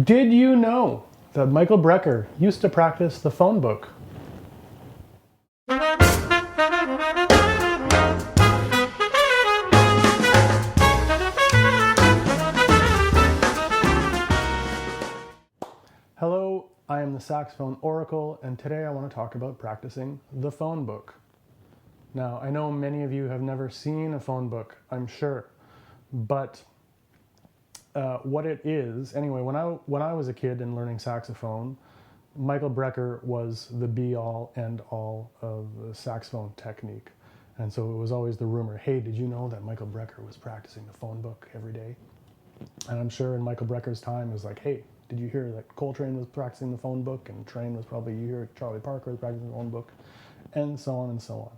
Did you know that Michael Brecker used to practice the phone book? Hello, I am the Saxophone Oracle, and today I want to talk about practicing the phone book. Now, I know many of you have never seen a phone book, I'm sure, but what it is, anyway, when I was a kid and learning saxophone, Michael Brecker was the be-all, end-all of the saxophone technique. And so it was always the rumor, hey, did you know that Michael Brecker was practicing the phone book every day? And I'm sure in Michael Brecker's time, it was like, hey, did you hear that Coltrane was practicing the phone book? And Train was probably, you hear Charlie Parker was practicing the phone book, and so on and so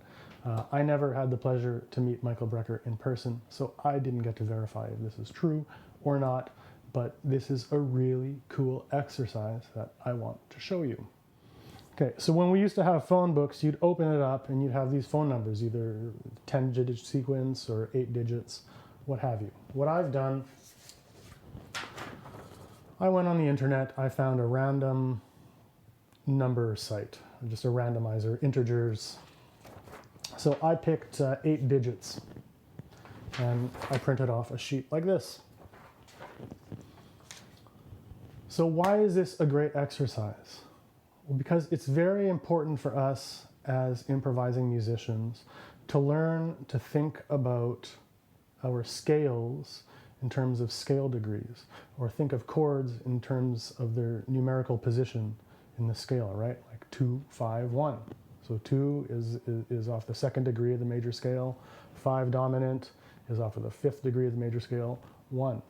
on. I never had the pleasure to meet Michael Brecker in person, so I didn't get to verify if this is true or not, but this is a really cool exercise that I want to show you. Okay, so when we used to have phone books, you'd open it up and you'd have these phone numbers, either 10-digit sequence or 8 digits, what have you. What I've done, I went on the internet, I found a random number site, just a randomizer, integers. So I picked 8 digits and I printed off a sheet like this. So why is this a great exercise? Well, because it's very important for us as improvising musicians to learn to think about our scales in terms of scale degrees, or think of chords in terms of their numerical position in the scale, right? Like 2, 5, 1. So 2 is off the 2nd degree of the major scale, 5 dominant is off of the 5th degree of the major scale, 1.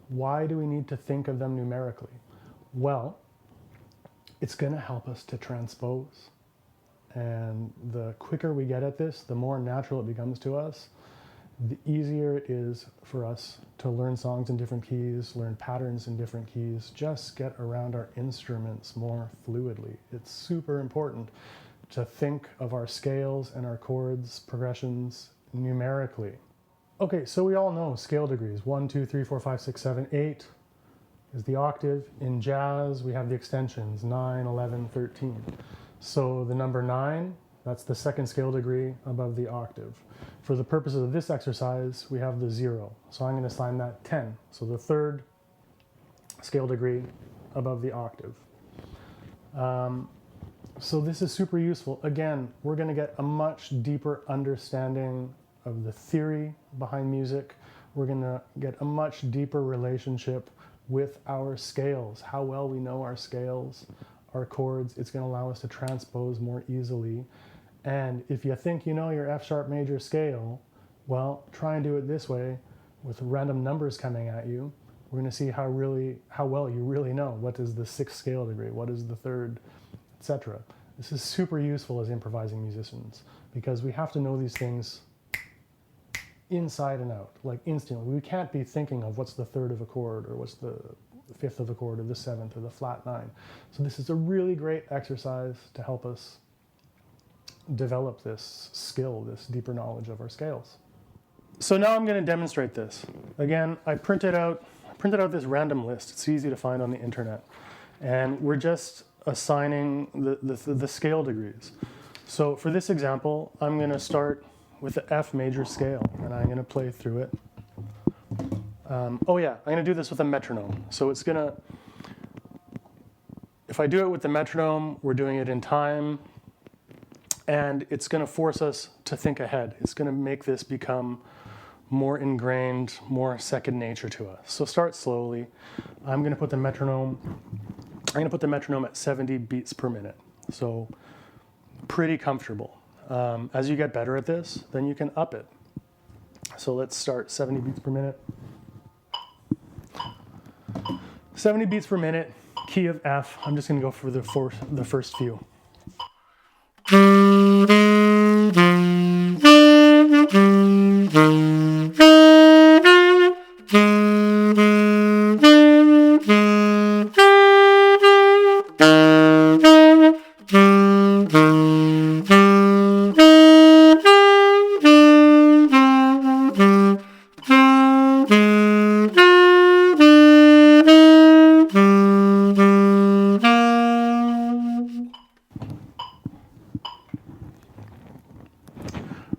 Why do we need to think of them numerically? Well, it's going to help us to transpose. And the quicker we get at this, the more natural it becomes to us, the easier it is for us to learn songs in different keys, learn patterns in different keys, just get around our instruments more fluidly. It's super important to think of our scales and our chords, progressions numerically. Okay, so we all know scale degrees. 1, 2, 3, 4, 5, 6, 7, 8 is the octave. In jazz, we have the extensions, 9, 11, 13. So the number 9, that's the 2nd scale degree above the octave. For the purposes of this exercise, we have the 0. So I'm going to assign that 10. So the 3rd scale degree above the octave. So this is super useful. Again, we're going to get a much deeper understanding of the theory behind music. We're going to get a much deeper relationship with our scales, how well we know our scales, our chords. It's going to allow us to transpose more easily. And if you think you know your F sharp major scale, well, try and do it this way with random numbers coming at you. We're going to see how well you really know what is the 6th scale degree, what is the 3rd, etc. This is super useful as improvising musicians because we have to know these things inside and out, like instantly. We can't be thinking of what's the 3rd of a chord or what's the 5th of a chord or the 7th or the flat 9. So this is a really great exercise to help us develop this skill, this deeper knowledge of our scales. So now I'm going to demonstrate this. Again, I printed out this random list. It's easy to find on the internet. And we're just assigning the scale degrees. So for this example, I'm going to start with the F major scale, and I'm going to play through it. I'm going to do this with a metronome. So it's going to, if I do it with the metronome, we're doing it in time, and it's going to force us to think ahead. It's going to make this become more ingrained, more second nature to us. So start slowly. I'm going to put the metronome at 70 beats per minute. So pretty comfortable. As you get better at this, then you can up it. So let's start 70 beats per minute. 70 beats per minute, key of F. I'm just going to go for the first few.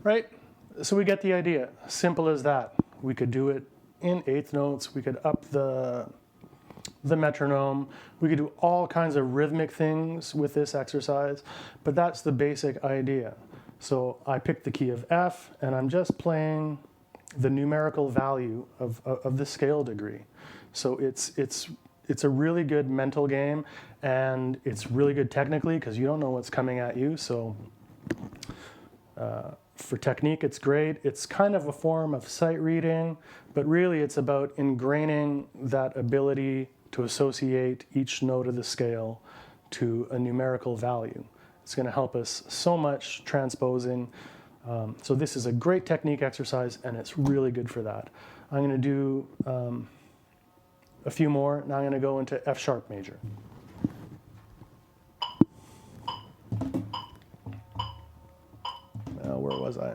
right? So we get the idea. Simple as that. We could do it in eighth notes. We could up the metronome. We could do all kinds of rhythmic things with this exercise, but that's the basic idea. So I picked the key of F, and I'm just playing the numerical value of the scale degree. So it's a really good mental game, and it's really good technically because you don't know what's coming at you. So for technique, it's great. It's kind of a form of sight reading, but really it's about ingraining that ability to associate each note of the scale to a numerical value. It's going to help us so much transposing. So this is a great technique exercise, and it's really good for that. I'm going to do a few more. Now I'm going to go into F sharp major. Where was I?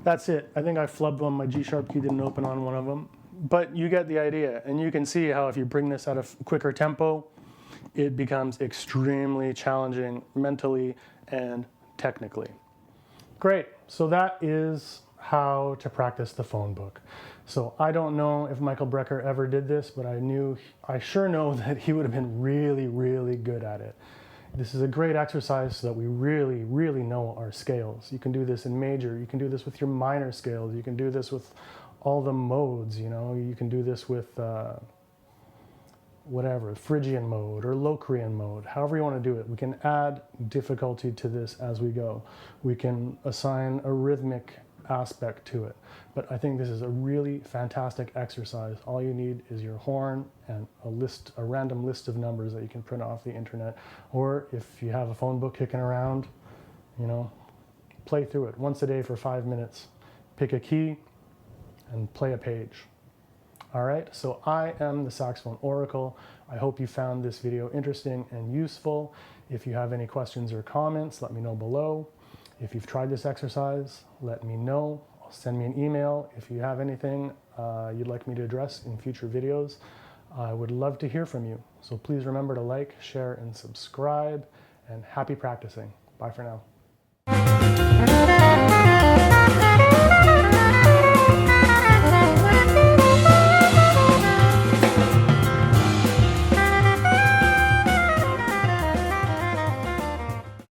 That's it. I think I flubbed one. My G sharp key didn't open on one of them. But you get the idea. And you can see how if you bring this at a quicker tempo, it becomes extremely challenging mentally and technically. Great. So that is how to practice the phone book. So I don't know if Michael Brecker ever did this, but I sure know that he would have been really, really good at it. This is a great exercise so that we really, really know our scales. You can do this in major. You can do this with your minor scales. You can do this with all the modes, you know. You can do this with whatever, Phrygian mode or Locrian mode, however you want to do it. We can add difficulty to this as we go. We can assign a rhythmic aspect to it. But I think this is a really fantastic exercise. All you need is your horn and a random list of numbers that you can print off the internet. Or if you have a phone book kicking around, you know, play through it once a day for 5 minutes. Pick a key and play a page. All right, so I am the Saxophone Oracle. I hope you found this video interesting and useful. If you have any questions or comments, let me know below. If you've tried this exercise, let me know. Send me an email if you have anything you'd like me to address in future videos. I would love to hear from you. So please remember to like, share, and subscribe, and happy practicing. Bye for now.